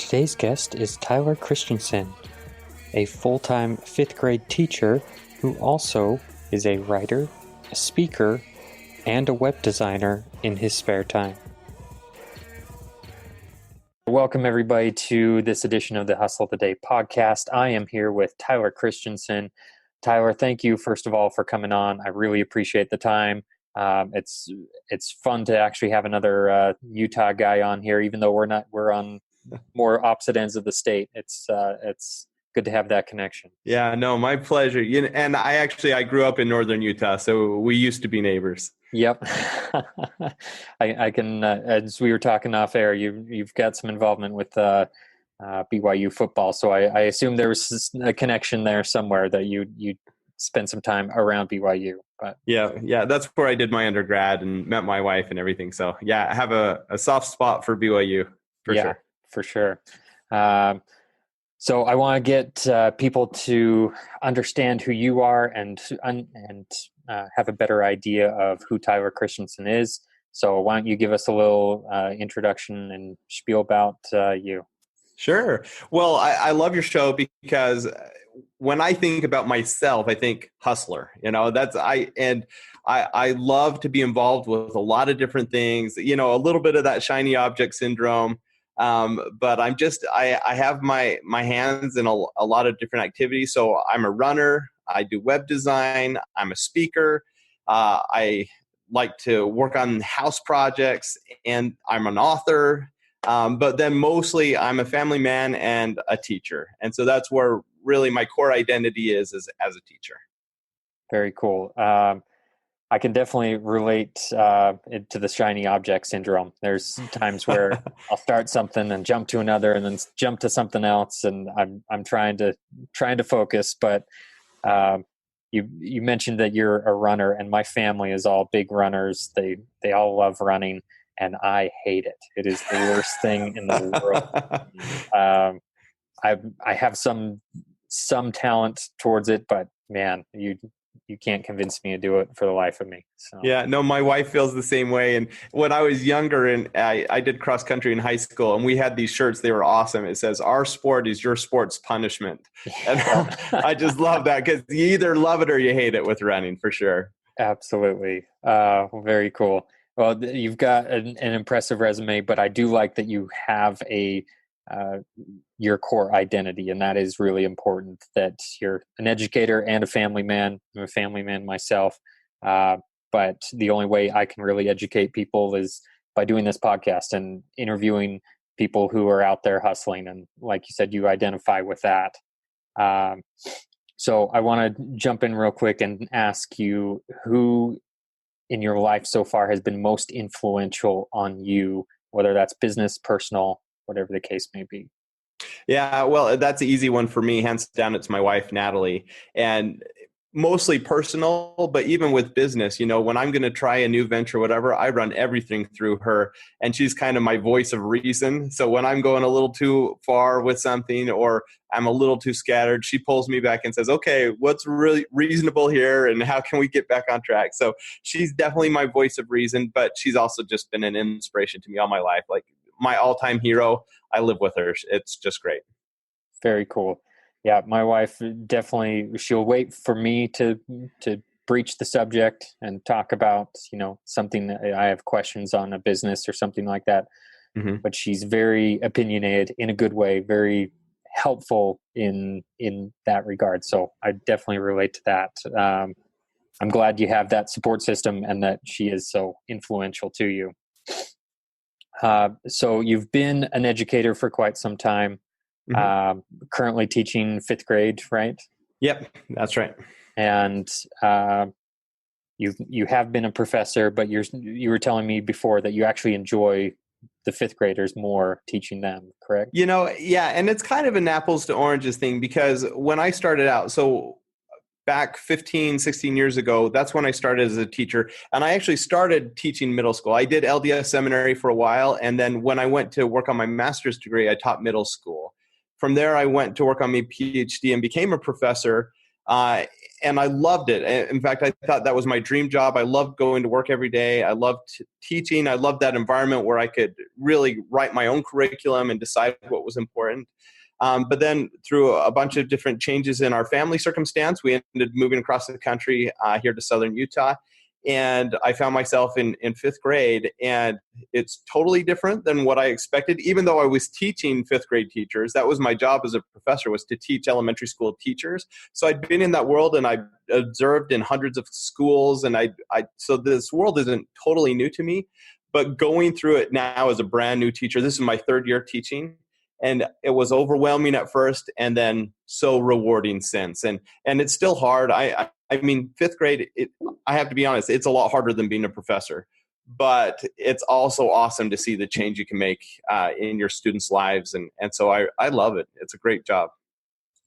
Today's guest is Tyler Christensen, a full-time 5th grade teacher who also is a writer, a speaker, and a web designer in his spare time. Welcome everybody to this edition of the Hustle of the Day podcast. I am here with Tyler Christensen. Tyler, thank you first of all for coming on. I really appreciate the time. It's fun to actually have another Utah guy on here, even though we're on more opposite ends of the state. It's good to have that connection. Yeah, no, my pleasure. And I grew up in northern Utah, so we used to be neighbors. Yep. I can, as we were talking off air, you've got some involvement with BYU football, so I assume there was a connection there somewhere that you spent some time around BYU. But yeah, that's where I did my undergrad and met my wife and everything. So yeah, I have a soft spot for BYU for sure. For sure. So I want to get people to understand who you are and have a better idea of who Tyler Christensen is. So why don't you give us a little introduction and spiel about you? Sure. Well, I love your show because when I think about myself, I think hustler. I love to be involved with a lot of different things. A little bit of that shiny object syndrome. But I have my hands in a lot of different activities. So I'm a runner. I do web design. I'm a speaker. I like to work on house projects, and I'm an author. But then mostly I'm a family man and a teacher. And so that's where really my core identity is as a teacher. Very cool. I can definitely relate to the shiny object syndrome. There's times where I'll start something and jump to another, and then jump to something else, and I'm trying to focus. But you mentioned that you're a runner, and my family is all big runners. They all love running, and I hate it. It is the worst thing in the world. I have some talent towards it, but man, you can't convince me to do it for the life of me. So. Yeah, no, my wife feels the same way. And when I was younger, and I did cross country in high school, and we had these shirts, they were awesome. It says, "Our sport is your sport's punishment." And I just love that because you either love it or you hate it with running, for sure. Absolutely. Very cool. Well, you've got an impressive resume, but I do like that you have your core identity, and that is really important, that you're an educator and a family man. I'm a family man myself, but the only way I can really educate people is by doing this podcast and interviewing people who are out there hustling, and like you said, you identify with that. So I want to jump in real quick and ask you, who in your life so far has been most influential on you, whether that's business, personal, whatever the case may be? Yeah, well, that's an easy one for me. Hands down, it's my wife, Natalie. And mostly personal, but even with business, when I'm going to try a new venture, whatever, I run everything through her. And she's kind of my voice of reason. So when I'm going a little too far with something, or I'm a little too scattered, she pulls me back and says, "Okay, what's really reasonable here? And how can we get back on track?" So she's definitely my voice of reason, but she's also just been an inspiration to me all my life. Like, my all-time hero. I live with her. It's just great. Very cool. Yeah, my wife definitely, she'll wait for me to breach the subject and talk about, something that I have questions on, a business or something like that. Mm-hmm. But she's very opinionated in a good way, very helpful in that regard. So I definitely relate to that. I'm glad you have that support system and that she is so influential to you. So you've been an educator for quite some time, currently teaching 5th grade, right? Yep, that's right. And you have been a professor, but you were telling me before that you actually enjoy the 5th graders more, teaching them, correct? Yeah, and it's kind of an apples to oranges thing, because when I started out, so back 15, 16 years ago, that's when I started as a teacher. And I actually started teaching middle school. I did LDS seminary for a while. And then when I went to work on my master's degree, I taught middle school. From there, I went to work on my PhD and became a professor. And I loved it. In fact, I thought that was my dream job. I loved going to work every day. I loved teaching. I loved that environment where I could really write my own curriculum and decide what was important. But then through a bunch of different changes in our family circumstance, we ended moving across the country here to southern Utah. And I found myself in fifth grade, and it's totally different than what I expected. Even though I was teaching fifth grade teachers, that was my job as a professor, was to teach elementary school teachers. So I'd been in that world, and I observed in hundreds of schools, and so this world isn't totally new to me. But going through it now as a brand new teacher, this is my third year teaching, and it was overwhelming at first, and then so rewarding since. And it's still hard. I mean, fifth grade, I have to be honest, it's a lot harder than being a professor. But it's also awesome to see the change you can make in your students' lives. And so I love it. It's a great job.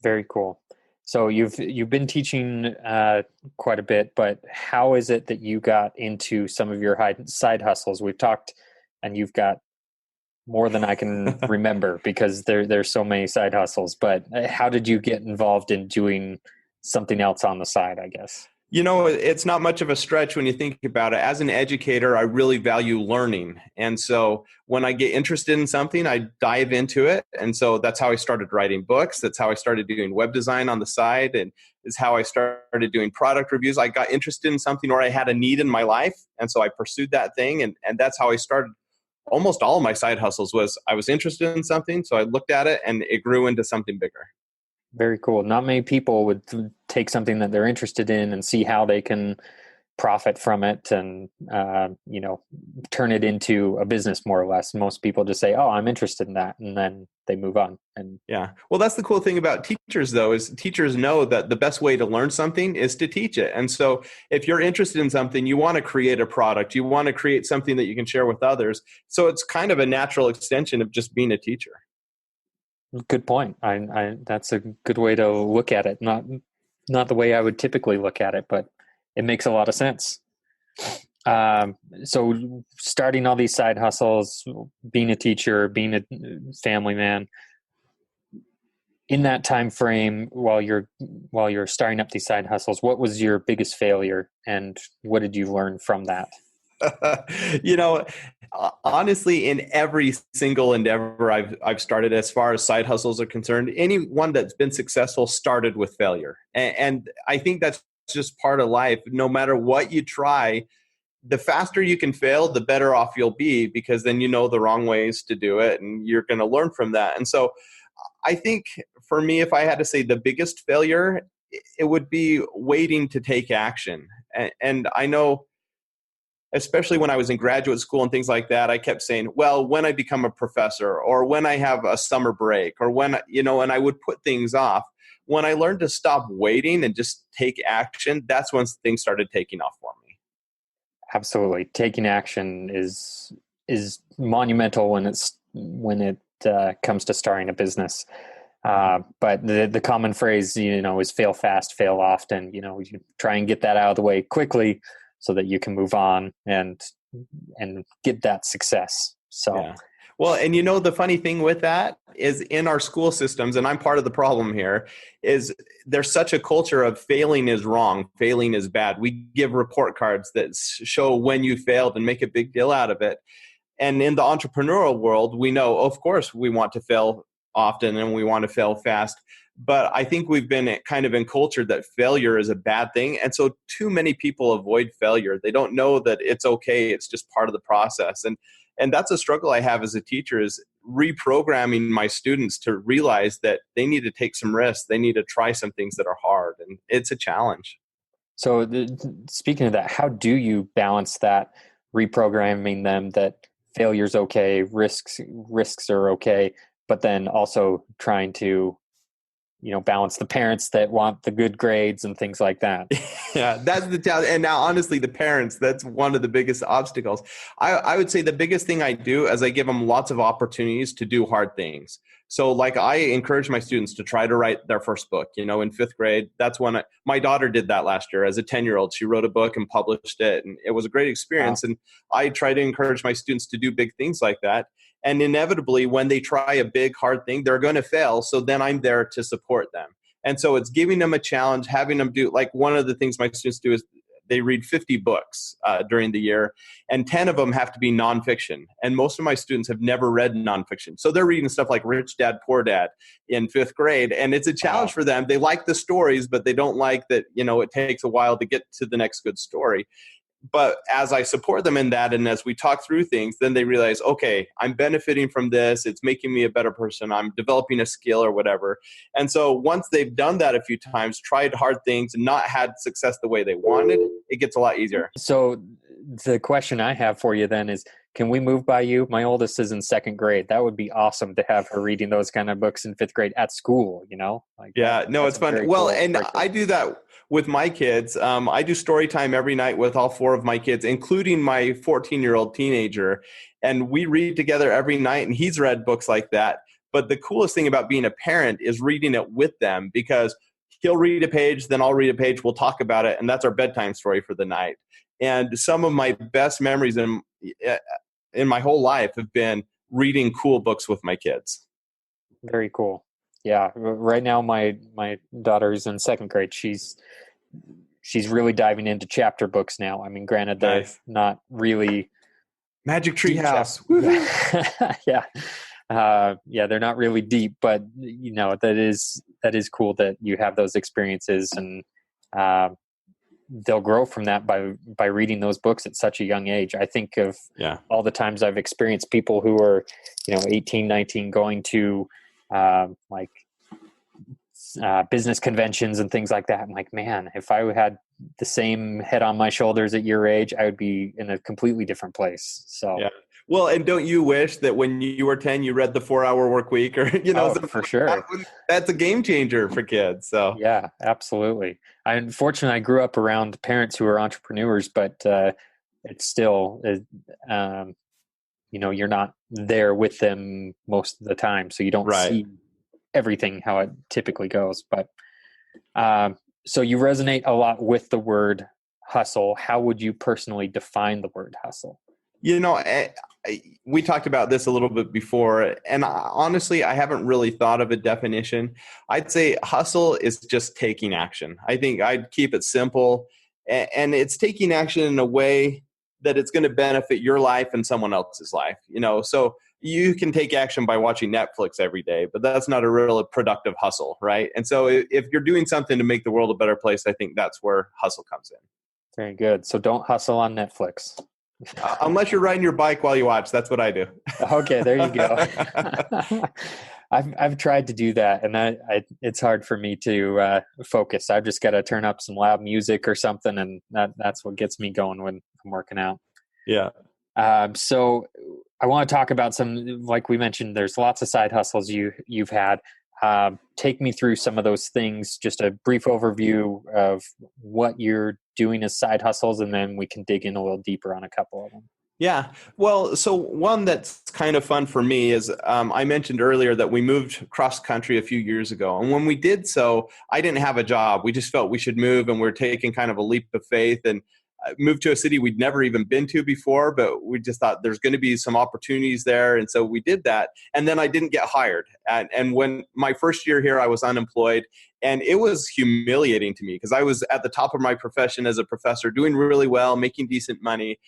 Very cool. So you've been teaching quite a bit, but how is it that you got into some of your side hustles? We've talked, and you've got more than I can remember because there's so many side hustles. But how did you get involved in doing something else on the side, I guess? You know, it's not much of a stretch when you think about it. As an educator, I really value learning. And so when I get interested in something, I dive into it. And so that's how I started writing books. That's how I started doing web design on the side, and is how I started doing product reviews. I got interested in something where I had a need in my life. And so I pursued that thing. And that's how I started. Almost all of my side hustles was I was interested in something. So I looked at it, and it grew into something bigger. Very cool. Not many people would take something that they're interested in and see how they can profit from it and, turn it into a business, more or less. Most people just say, oh, I'm interested in that. And then they move on. And yeah. Well, that's the cool thing about teachers, though, is teachers know that the best way to learn something is to teach it. And so if you're interested in something, you want to create a product, you want to create something that you can share with others. So it's kind of a natural extension of just being a teacher. Good point. I that's a good way to look at it. Not the way I would typically look at it, but it makes a lot of sense. So starting all these side hustles, being a teacher, being a family man, in that time frame while you're starting up these side hustles, what was your biggest failure, and what did you learn from that? Honestly, in every single endeavor I've started, as far as side hustles are concerned, anyone that's been successful started with failure. And I think that's just part of life. No matter what you try, the faster you can fail, the better off you'll be, because then you know the wrong ways to do it, and you're going to learn from that. And so I think for me, if I had to say the biggest failure, it would be waiting to take action. And I know, especially when I was in graduate school and things like that, I kept saying, well, when I become a professor, or when I have a summer break, or when, and I would put things off. When I learned to stop waiting and just take action, that's when things started taking off for me. Absolutely. Taking action is monumental when it comes to starting a business. But the common phrase, is fail fast, fail often. You try and get that out of the way quickly, so that you can move on and get that success. So, yeah. Well, and the funny thing with that is, in our school systems, and I'm part of the problem here, is there's such a culture of failing is wrong, failing is bad. We give report cards that show when you failed and make a big deal out of it. And in the entrepreneurial world, we know, of course, we want to fail often and we want to fail fast. But I think we've been kind of encultured that failure is a bad thing. And so too many people avoid failure. They don't know that it's okay. It's just part of the process. And that's a struggle I have as a teacher, is reprogramming my students to realize that they need to take some risks. They need to try some things that are hard. And it's a challenge. So speaking of that, how do you balance that, reprogramming them that failure's okay, risks are okay, but then also trying to balance the parents that want the good grades and things like that? Yeah, that's the challenge. And now, honestly, the parents, that's one of the biggest obstacles. I would say the biggest thing I do is I give them lots of opportunities to do hard things. So like, I encourage my students to try to write their first book, in fifth grade. That's when my daughter did that last year as a 10-year-old. She wrote a book and published it, and it was a great experience. Wow. And I try to encourage my students to do big things like that. And inevitably, when they try a big, hard thing, they're going to fail. So then I'm there to support them. And so it's giving them a challenge, having them do, like one of the things my students do is they read 50 books during the year, and 10 of them have to be nonfiction. And most of my students have never read nonfiction. So they're reading stuff like Rich Dad, Poor Dad in 5th grade. And it's a challenge for them. They like the stories, but they don't like that, it takes a while to get to the next good story. But as I support them in that, and as we talk through things, then they realize, okay, I'm benefiting from this. It's making me a better person. I'm developing a skill or whatever. And so once they've done that a few times, tried hard things and not had success the way they wanted, it gets a lot easier. So the question I have for you then is, can we move by you? My oldest is in 2nd grade. That would be awesome to have her reading those kind of books in 5th grade at school, It's fun. Well, cool and curriculum. I do that with my kids. I do story time every night with all 4 of my kids, including my 14-year-old teenager. And we read together every night, and he's read books like that. But the coolest thing about being a parent is reading it with them, because he'll read a page, then I'll read a page, we'll talk about it, and that's our bedtime story for the night. And some of my best memories in my whole life have been reading cool books with my kids. Very cool. Yeah. Right now, my daughter's in 2nd grade. She's really diving into chapter books now. I mean, granted, they're not really Magic Tree House. Yeah. They're not really deep, but that is cool that you have those experiences, and they'll grow from that by reading those books at such a young age. I think of all the times I've experienced people who are, 18, 19 going to business conventions and things like that. I'm like, man, if I had the same head on my shoulders at your age, I would be in a completely different place. So yeah. Well, and don't you wish that when you were 10, you read the 4-Hour Work Week, or for sure. That's a game changer for kids. So yeah, absolutely. Unfortunately, I grew up around parents who are entrepreneurs, but it's still, you're not there with them most of the time, so you don't see everything how it typically goes. But so you resonate a lot with the word hustle. How would you personally define the word hustle? We talked about this a little bit before, and honestly, I haven't really thought of a definition. I'd say hustle is just taking action. I think I'd keep it simple, and it's taking action in a way that it's going to benefit your life and someone else's life. So you can take action by watching Netflix every day, but that's not a real productive hustle, right? And so if you're doing something to make the world a better place, I think that's where hustle comes in. Very good. So don't hustle on Netflix. Unless you're riding your bike while you watch. That's what I do. Okay, there you go. I've tried to do that, and it's hard for me to focus. I've just got to turn up some loud music or something, and that's what gets me going when I'm working out. Yeah. So I want to talk about some, like we mentioned, there's lots of side hustles you've had. Take me through some of those things, just a brief overview of what you're doing as side hustles, and then we can dig in a little deeper on a couple of them. Yeah. Well, so one that's kind of fun for me is I mentioned earlier that we moved cross country a few years ago. And when we did so, I didn't have a job. We just felt we should move, and we're taking kind of a leap of faith and moved to a city we'd never even been to before, but we just thought there's going to be some opportunities there. And so we did that. And then I didn't get hired. And when my first year here, I was unemployed, and it was humiliating to me because I was at the top of my profession as a professor, doing really well, making decent money,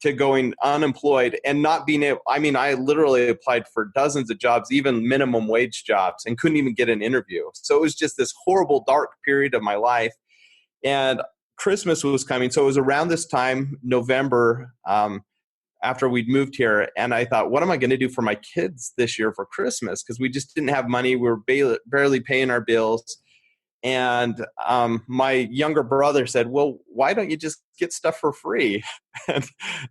to going unemployed and not being able, I literally applied for dozens of jobs, even minimum wage jobs, and couldn't even get an interview. So it was just this horrible, dark period of my life. And Christmas was coming. So it was around this time, November, after we'd moved here. And I thought, what am I going to do for my kids this year for Christmas? Because we just didn't have money. We were barely paying our bills. And my younger brother said, well, why don't you just get stuff for free? And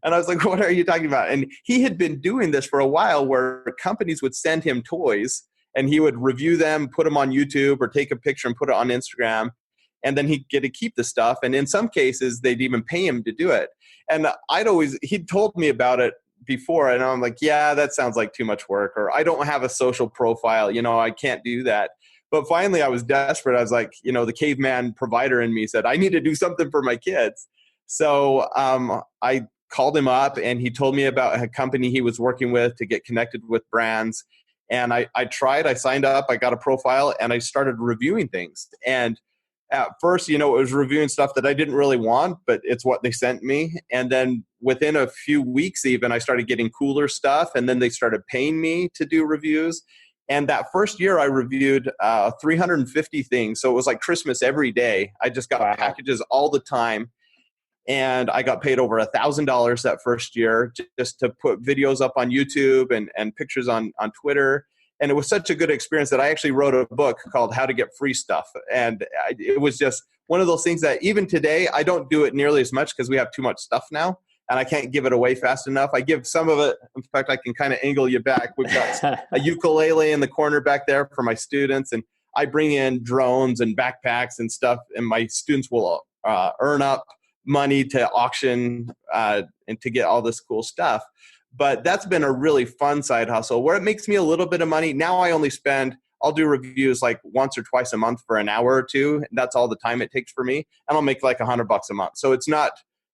I was like, what are you talking about? And he had been doing this for a while, where companies would send him toys and he would review them, put them on YouTube, or take a picture and put it on Instagram. And then he'd get to keep the stuff. And in some cases, they'd even pay him to do it. And he'd told me about it before. And I'm like, yeah, that sounds like too much work. Or I don't have a social profile. I can't do that. But finally, I was desperate. I was like, the caveman provider in me said, I need to do something for my kids. So I called him up, and he told me about a company he was working with to get connected with brands. And I signed up, I got a profile, and I started reviewing things. And at first, it was reviewing stuff that I didn't really want, but it's what they sent me. And then within a few weeks even, I started getting cooler stuff. And then they started paying me to do reviews. And that first year I reviewed 350 things. So it was like Christmas every day. I just got packages all the time. And I got paid over $1,000 that first year just to put videos up on YouTube and pictures on Twitter. And it was such a good experience that I actually wrote a book called How to Get Free Stuff. And it was just one of those things that even today, I don't do it nearly as much because we have too much stuff now. And I can't give it away fast enough. I give some of it. In fact, I can kind of angle you back. We've got a ukulele in the corner back there for my students. And I bring in drones and backpacks and stuff. And my students will earn up money to auction and to get all this cool stuff. But that's been a really fun side hustle where it makes me a little bit of money. Now I'll do reviews like once or twice a month for an hour or two. That's all the time it takes for me. And I'll make like $100 a month. So it's not,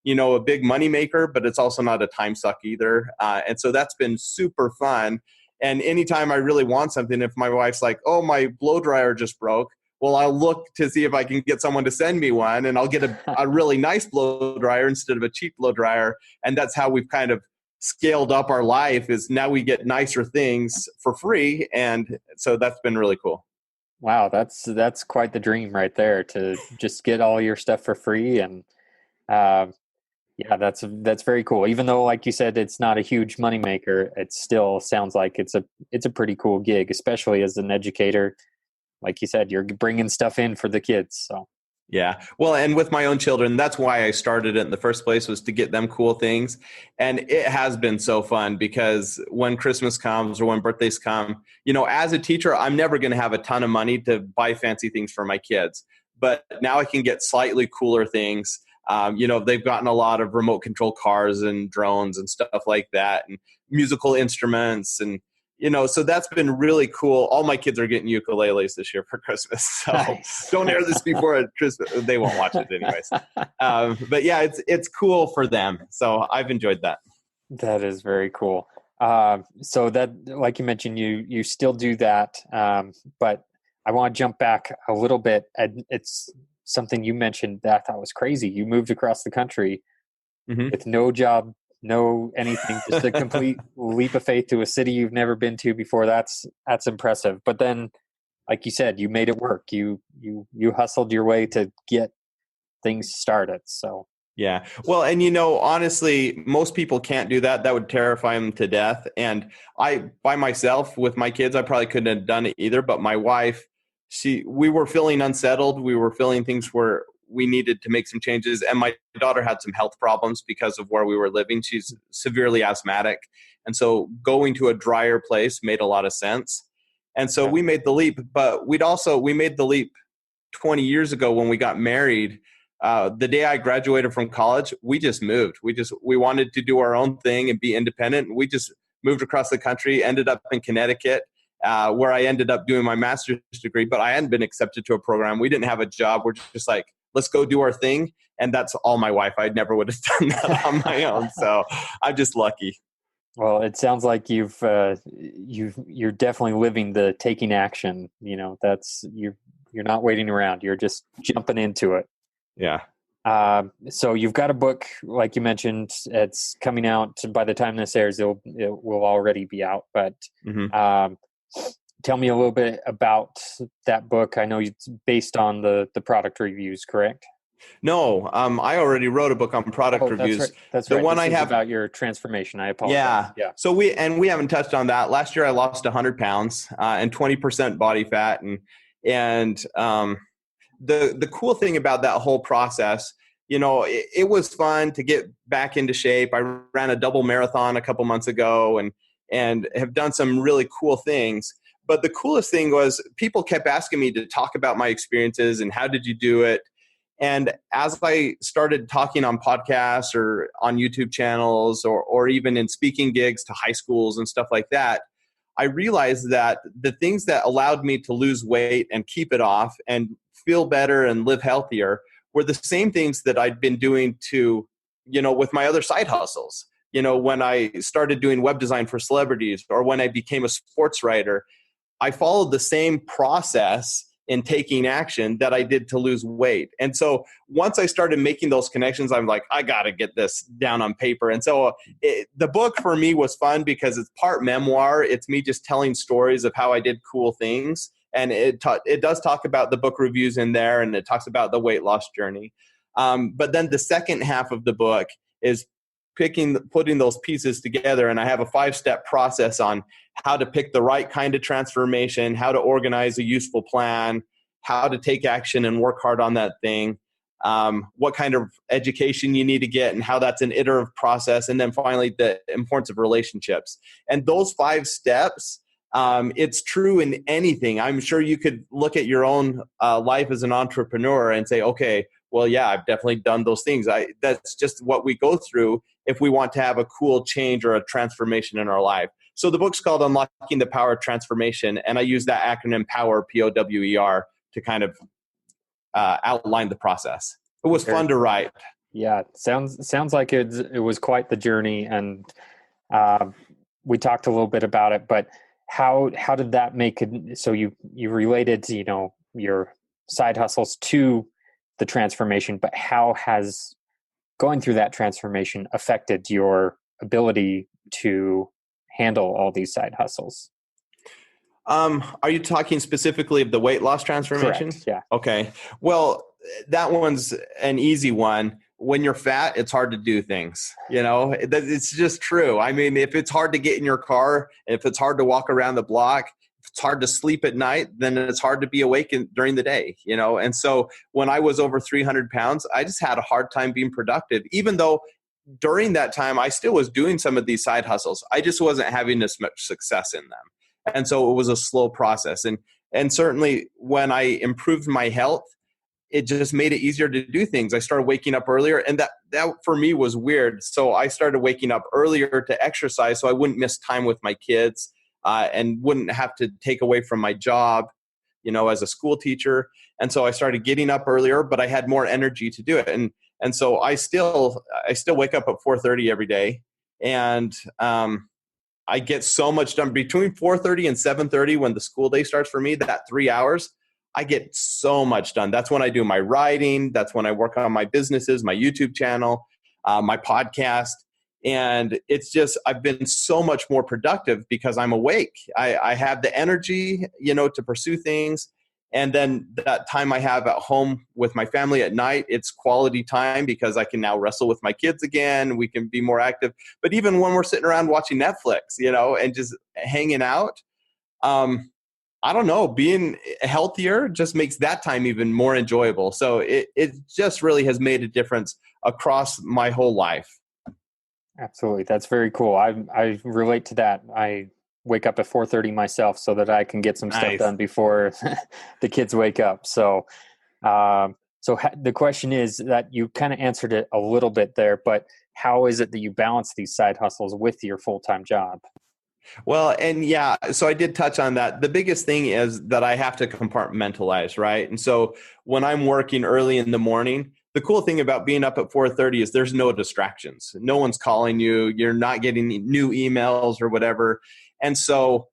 a big money maker, but it's also not a time suck either. And so that's been super fun. And anytime I really want something, if my wife's like, oh, my blow dryer just broke, well, I'll look to see if I can get someone to send me one, and I'll get a really nice blow dryer instead of a cheap blow dryer. And that's how we've kind of scaled up our life, is now we get nicer things for free. And so that's been really cool. Wow. That's quite the dream right there, to just get all your stuff for free. And yeah, that's very cool. Even though, like you said, it's not a huge moneymaker, it still sounds like it's a pretty cool gig, especially as an educator. Like you said, you're bringing stuff in for the kids. So yeah. Well, and with my own children, that's why I started it in the first place, was to get them cool things. And it has been so fun, because when Christmas comes or when birthdays come, as a teacher, I'm never going to have a ton of money to buy fancy things for my kids. But now I can get slightly cooler things. They've gotten a lot of remote control cars and drones and stuff like that, and musical instruments, and so that's been really cool. All my kids are getting ukuleles this year for Christmas. So nice. Don't air this before Christmas. They won't watch it anyways. But yeah, it's cool for them. So I've enjoyed that. That is very cool. So that, like you mentioned, you still do that. But I want to jump back a little bit. And it's something you mentioned that I thought was crazy. You moved across the country with no job, no anything, just a complete leap of faith to a city you've never been to before. That's impressive. But then, like you said, you made it work. You hustled your way to get things started. So yeah. Well, and honestly, most people can't do that. That would terrify them to death. And I, by myself with my kids, I probably couldn't have done it either. But my wife, we were feeling unsettled. We were feeling things where we needed to make some changes. And my daughter had some health problems because of where we were living. She's severely asthmatic. And so going to a drier place made a lot of sense. And so we made the leap, but we made the leap 20 years ago when we got married. The day I graduated from college, we just moved. We wanted to do our own thing and be independent. We just moved across the country, ended up in Connecticut, where I ended up doing my master's degree, but I hadn't been accepted to a program. We didn't have a job. We're just like, let's go do our thing. And that's all my wife. I never would have done that on my own. So I'm just lucky. Well, it sounds like you're definitely living the taking action. That's you're not waiting around. You're just jumping into it. Yeah. So you've got a book, like you mentioned. It's coming out by the time this airs. It will already be out. But tell me a little bit about that book. I know it's based on the product reviews, correct? No, I already wrote a book on product reviews. Right. That's the right. one this I is have about your transformation. I apologize. Yeah. So we haven't touched on that. Last year I lost 100 pounds and 20% body fat, and the cool thing about that whole process, it was fun to get back into shape. I ran a double marathon a couple months ago and have done some really cool things. But the coolest thing was people kept asking me to talk about my experiences and how did you do it? And as I started talking on podcasts or on YouTube channels or even in speaking gigs to high schools and stuff like that, I realized that the things that allowed me to lose weight and keep it off and feel better and live healthier were the same things that I'd been doing with my other side hustles. when I started doing web design for celebrities, or when I became a sports writer, I followed the same process in taking action that I did to lose weight. And so once I started making those connections, I'm like, I got to get this down on paper. And so the book for me was fun because it's part memoir. It's me just telling stories of how I did cool things. And it does talk about the book reviews in there, and it talks about the weight loss journey. But then the second half of the book is putting those pieces together. And I have a 5-step process on how to pick the right kind of transformation, how to organize a useful plan, how to take action and work hard on that thing, what kind of education you need to get, and how that's an iterative process. And then finally, the importance of relationships. And those 5 steps, it's true in anything. I'm sure you could look at your own life as an entrepreneur and say, okay, well, yeah, I've definitely done those things. That's just what we go through if we want to have a cool change or a transformation in our life. So the book's called Unlocking the Power of Transformation, and I use that acronym POWER, POWER, to kind of outline the process. It was fun to write. Yeah, sounds like it was quite the journey, and we talked a little bit about it. But how did that make it? So you related, your side hustles to the transformation, but how has going through that transformation affected your ability to handle all these side hustles? Are you talking specifically of the weight loss transformation? Correct, yeah. Okay. Well, that one's an easy one. When you're fat, it's hard to do things. It's just true. I mean, if it's hard to get in your car, if it's hard to walk around the block, if it's hard to sleep at night, then it's hard to be awake during the day, And so when I was over 300 pounds, I just had a hard time being productive, even though during that time, I still was doing some of these side hustles. I just wasn't having as much success in them. And so it was a slow process. And certainly when I improved my health, it just made it easier to do things. I started waking up earlier, and that for me was weird. So I started waking up earlier to exercise so I wouldn't miss time with my kids and wouldn't have to take away from my job, as a school teacher. And so I started getting up earlier, but I had more energy to do it. And so I still wake up at 4:30 every day, and I get so much done between 4:30 and 7:30 when the school day starts for me. That 3 hours, I get so much done. That's when I do my writing. That's when I work on my businesses, my YouTube channel, my podcast, and it's just I've been so much more productive because I'm awake. I have the energy, to pursue things. And then that time I have at home with my family at night, it's quality time because I can now wrestle with my kids again. We can be more active. But even when we're sitting around watching Netflix, and just hanging out, I don't know, being healthier just makes that time even more enjoyable. So it just really has made a difference across my whole life. Absolutely. That's very cool. I relate to that. I wake up at 4:30 myself so that I can get some stuff done before the kids wake up. So, the question is that you kind of answered it a little bit there, but how is it that you balance these side hustles with your full-time job? Well, and yeah, so I did touch on that. The biggest thing is that I have to compartmentalize, right? And so when I'm working early in the morning, the cool thing about being up at 4:30 is there's no distractions. No one's calling you. You're not getting new emails or whatever. And so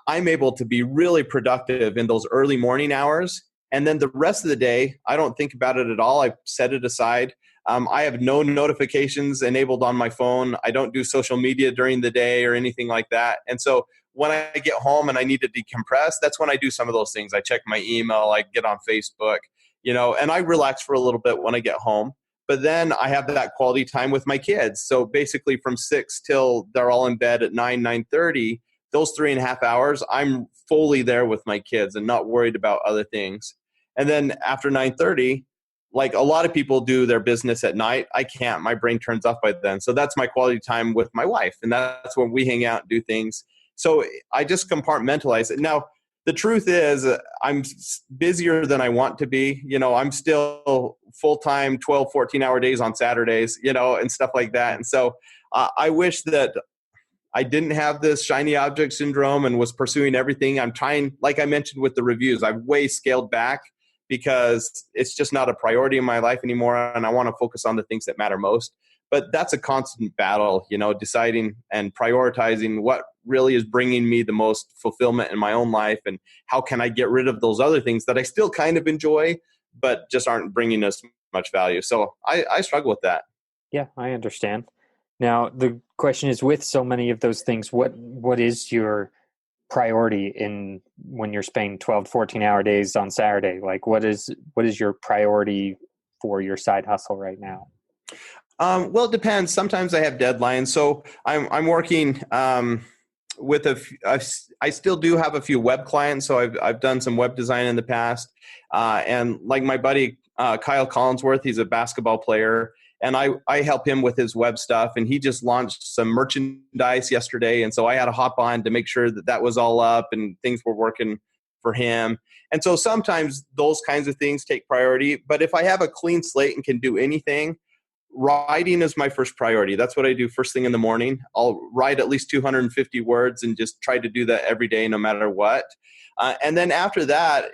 I'm able to be really productive in those early morning hours. And then the rest of the day, I don't think about it at all. I set it aside. I have no notifications enabled on my phone. I don't do social media during the day or anything like that. And so when I get home and I need to decompress, that's when I do some of those things. I check my email, I get on Facebook, and I relax for a little bit when I get home. But then I have that quality time with my kids. So basically from 6 till they're all in bed at 9:30, those 3.5 hours, I'm fully there with my kids and not worried about other things. And then after 9:30, like a lot of people do their business at night, I can't. My brain turns off by then. So that's my quality time with my wife. And that's when we hang out and do things. So I just compartmentalize it. Now, the truth is I'm busier than I want to be. I'm still full-time 12, 14-hour days on Saturdays, and stuff like that. And so I wish that I didn't have this shiny object syndrome and was pursuing everything. I'm trying, like I mentioned with the reviews, I've way scaled back because it's just not a priority in my life anymore. And I want to focus on the things that matter most. But that's a constant battle, deciding and prioritizing what really is bringing me the most fulfillment in my own life, and how can I get rid of those other things that I still kind of enjoy, but just aren't bringing us much value. So I struggle with that. Yeah, I understand. Now, the question is, with so many of those things, what is your priority in when you're spending 12, 14-hour days on Saturday? Like, what is your priority for your side hustle right now? Well, it depends. Sometimes I have deadlines. So I'm working with I still do have a few web clients. So I've done some web design in the past. And like my buddy, Kyle Collinsworth, he's a basketball player, and I help him with his web stuff. And he just launched some merchandise yesterday. And so I had to hop on to make sure that was all up and things were working for him. And so sometimes those kinds of things take priority. But if I have a clean slate and can do anything, writing is my first priority. That's what I do first thing in the morning. I'll write at least 250 words and just try to do that every day, no matter what. And then after that,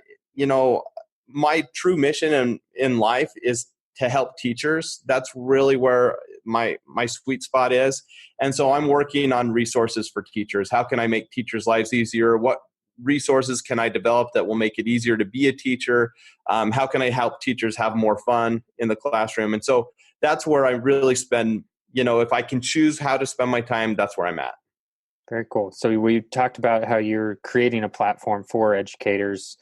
my true mission in life is to help teachers. That's really where my sweet spot is. And so I'm working on resources for teachers. How can I make teachers' lives easier? What resources can I develop that will make it easier to be a teacher? How can I help teachers have more fun in the classroom? And so that's where I really spend, if I can choose how to spend my time, that's where I'm at. Very cool. So we talked about how you're creating a platform for educators.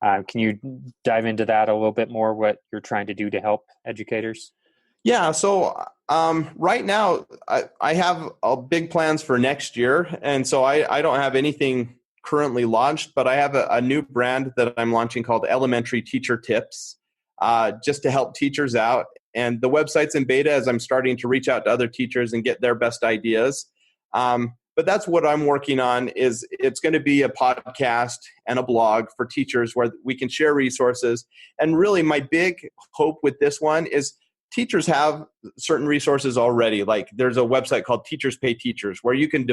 Can you dive into that a little bit more, what you're trying to do to help educators? Yeah. So right now, I have big plans for next year. And so I don't have anything currently launched, but I have a new brand that I'm launching called Elementary Teacher Tips, just to help teachers out. And the website's in beta as I'm starting to reach out to other teachers and get their best ideas. But that's what I'm working on. Is it's going to be a podcast and a blog for teachers where we can share resources. And really my big hope with this one is teachers have certain resources already. Like there's a website called Teachers Pay Teachers where you can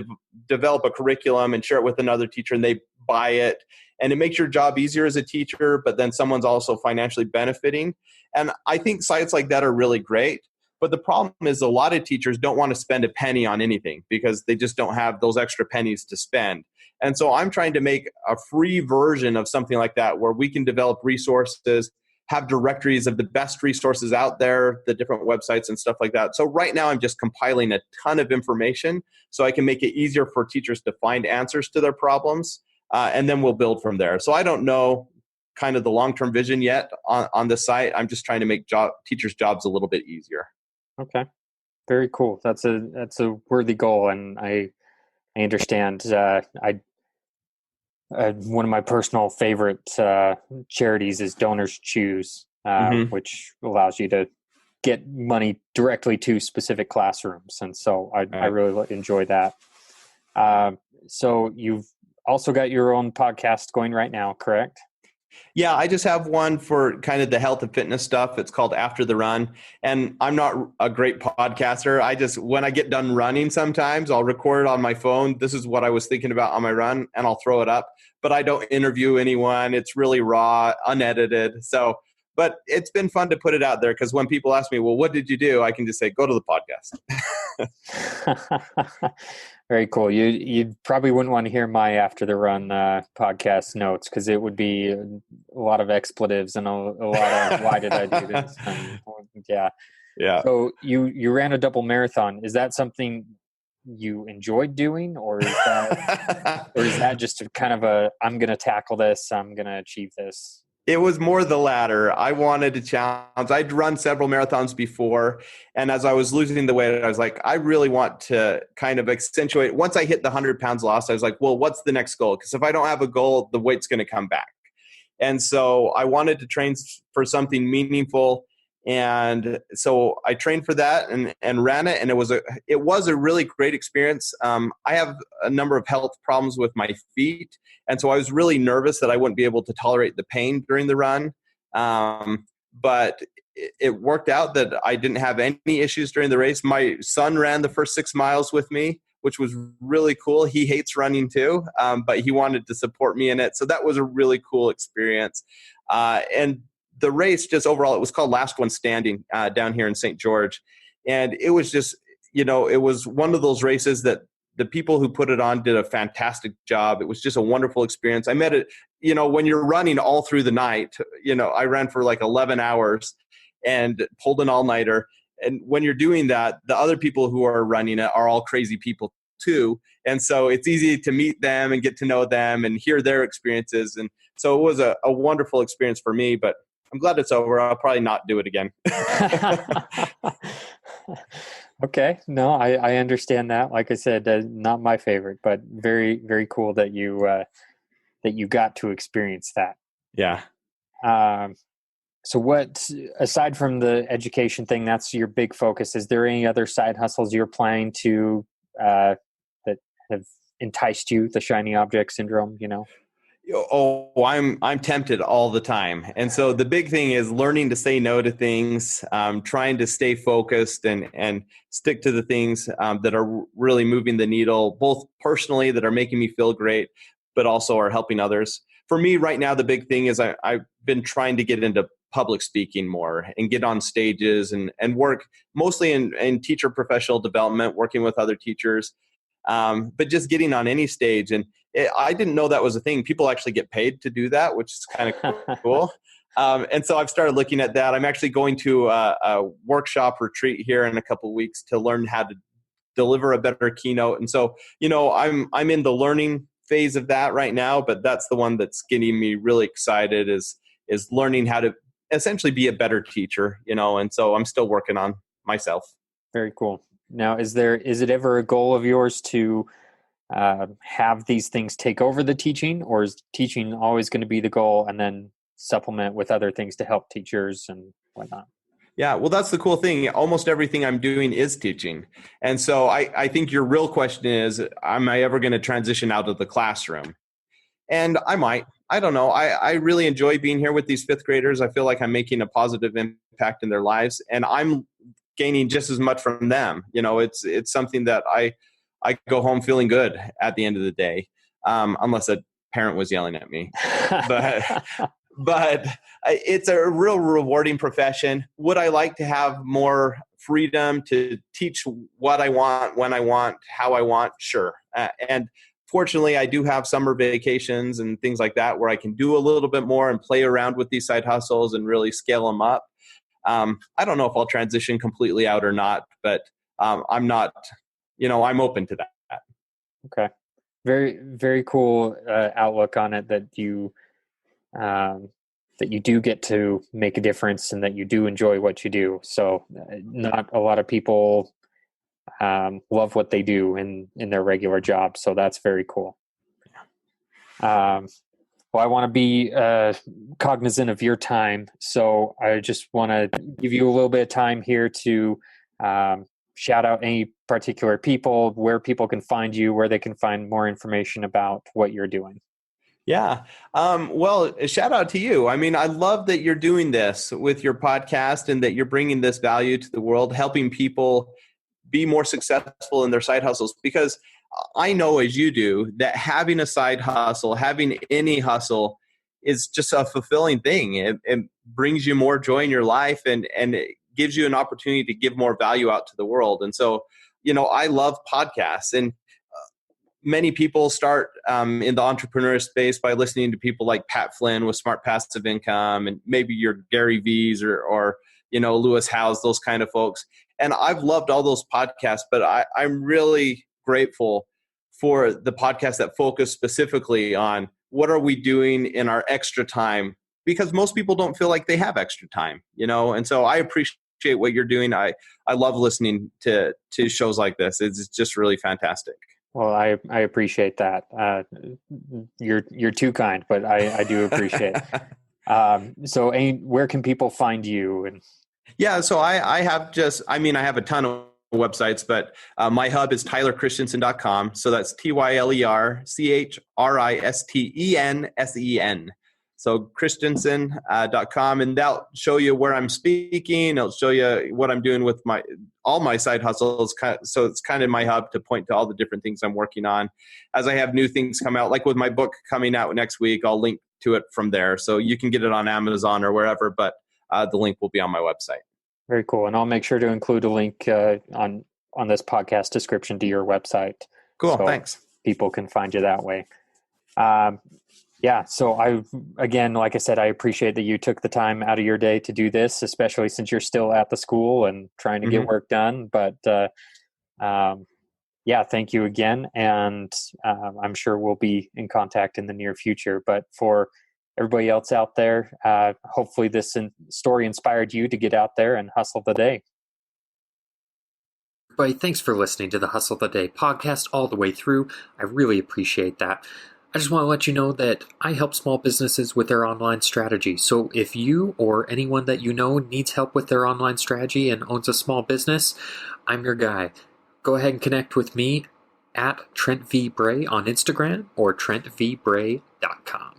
develop a curriculum and share it with another teacher, and they buy it. And it makes your job easier as a teacher, but then someone's also financially benefiting. And I think sites like that are really great. But the problem is a lot of teachers don't want to spend a penny on anything because they just don't have those extra pennies to spend. And so I'm trying to make a free version of something like that where we can develop resources, have directories of the best resources out there, the different websites and stuff like that. So right now I'm just compiling a ton of information so I can make it easier for teachers to find answers to their problems. And then we'll build from there. So I don't know kind of the long-term vision yet on the site. I'm just trying to make teachers' jobs a little bit easier. Okay. Very cool. That's a worthy goal. And I understand. One of my personal favorite charities is Donors Choose, which allows you to get money directly to specific classrooms. And so I really enjoy that. So you've also got your own podcast going right now, correct? Yeah, I just have one for kind of the health and fitness stuff. It's called After the Run. And I'm not a great podcaster. When I get done running sometimes, I'll record it on my phone. This is what I was thinking about on my run, and I'll throw it up. But I don't interview anyone. It's really raw, unedited. But it's been fun to put it out there because when people ask me, well, what did you do? I can just say, go to the podcast. Very cool. You probably wouldn't want to hear my After the Run podcast notes because it would be a lot of expletives and a lot of why did I do this? Yeah. So you ran a double marathon. Is that something you enjoyed doing, or is that just a kind of I'm going to tackle this, I'm going to achieve this? It was more the latter. I wanted to challenge. I'd run several marathons before, and as I was losing the weight, I was like, I really want to kind of accentuate. Once I hit the 100 pounds lost, I was like, well, what's the next goal? Because if I don't have a goal, the weight's going to come back. And so I wanted to train for something meaningful. And so I trained for that and ran it. And it was a really great experience. I have a number of health problems with my feet. And so I was really nervous that I wouldn't be able to tolerate the pain during the run. But it worked out that I didn't have any issues during the race. My son ran the first 6 miles with me, which was really cool. He hates running too, but he wanted to support me in it. So that was a really cool experience. And the race, just overall, it was called Last One Standing down here in St. George. And it was just, it was one of those races that the people who put it on did a fantastic job. It was just a wonderful experience. I met it, when you're running all through the night, I ran for like 11 hours and pulled an all-nighter. And when you're doing that, the other people who are running it are all crazy people too. And so it's easy to meet them and get to know them and hear their experiences. And so it was a wonderful experience for me, but I'm glad it's over. I'll probably not do it again. Okay. No, I understand that. Like I said, not my favorite, but very, very cool that you got to experience that. Yeah. So what, aside from the education thing, that's your big focus. Is there any other side hustles you're planning to, that have enticed you, the shiny object syndrome, Oh, I'm tempted all the time. And so the big thing is learning to say no to things, trying to stay focused and stick to the things that are really moving the needle, both personally that are making me feel great, but also are helping others. For me right now, the big thing is I've been trying to get into public speaking more and get on stages and work mostly in teacher professional development, working with other teachers, but just getting on any stage. And I didn't know that was a thing. People actually get paid to do that, which is kind of cool. And so I've started looking at that. I'm actually going to a workshop retreat here in a couple of weeks to learn how to deliver a better keynote. And so, I'm in the learning phase of that right now, but that's the one that's getting me really excited is learning how to essentially be a better teacher, and so I'm still working on myself. Very cool. Now, is it ever a goal of yours to have these things take over the teaching, or is teaching always going to be the goal and then supplement with other things to help teachers and whatnot? Yeah, well, that's the cool thing. Almost everything I'm doing is teaching. And so I think your real question is, am I ever going to transition out of the classroom? And I might. I don't know. I really enjoy being here with these fifth graders. I feel like I'm making a positive impact in their lives, and I'm gaining just as much from them. It's something that I go home feeling good at the end of the day, unless a parent was yelling at me. But it's a real rewarding profession. Would I like to have more freedom to teach what I want, when I want, how I want? Sure. And fortunately, I do have summer vacations and things like that where I can do a little bit more and play around with these side hustles and really scale them up. I don't know if I'll transition completely out or not, but I'm not, I'm open to that. Okay. Very, very cool outlook on it that you do get to make a difference and that you do enjoy what you do. So not a lot of people love what they do in their regular job. So that's very cool. Well, I want to be cognizant of your time. So I just want to give you a little bit of time here to shout out any particular people, where people can find you, where they can find more information about what you're doing. Yeah. Well, a shout out to you. I mean, I love that you're doing this with your podcast and that you're bringing this value to the world, helping people be more successful in their side hustles, because I know, as you do, that having a side hustle, having any hustle is just a fulfilling thing. It brings you more joy in your life and it gives you an opportunity to give more value out to the world. And so, I love podcasts, and many people start in the entrepreneur space by listening to people like Pat Flynn with Smart Passive Income, and maybe your Gary V's or Lewis Howes, those kind of folks. And I've loved all those podcasts, but I'm really grateful for the podcasts that focus specifically on what are we doing in our extra time, because most people don't feel like they have extra time, and so I appreciate what you're doing. I love listening to shows like this. It's just really fantastic. Well, I appreciate that. You're too kind, but I do appreciate it. So where can people find you? And yeah, so I have a ton of websites, but my hub is tylerchristensen.com. So that's TYLERCHRISTENSEN. So Christensen.com, and that'll show you where I'm speaking. It'll show you what I'm doing with all my side hustles. So it's kind of my hub to point to all the different things I'm working on. As I have new things come out, like with my book coming out next week, I'll link to it from there. So you can get it on Amazon or wherever, but the link will be on my website. Very cool. And I'll make sure to include a link on this podcast description to your website. Cool. So Thanks. people can find you that way. Yeah. So again, like I said, I appreciate that you took the time out of your day to do this, especially since you're still at the school and trying to get work done. But yeah, thank you again. And I'm sure we'll be in contact in the near future. But for everybody else out there, hopefully this story inspired you to get out there and hustle the day. Everybody, thanks for listening to the Hustle the Day podcast all the way through. I really appreciate that. I just want to let you know that I help small businesses with their online strategy. So if you or anyone that you know needs help with their online strategy and owns a small business, I'm your guy. Go ahead and connect with me at Trent V Bray on Instagram or TrentVBray.com.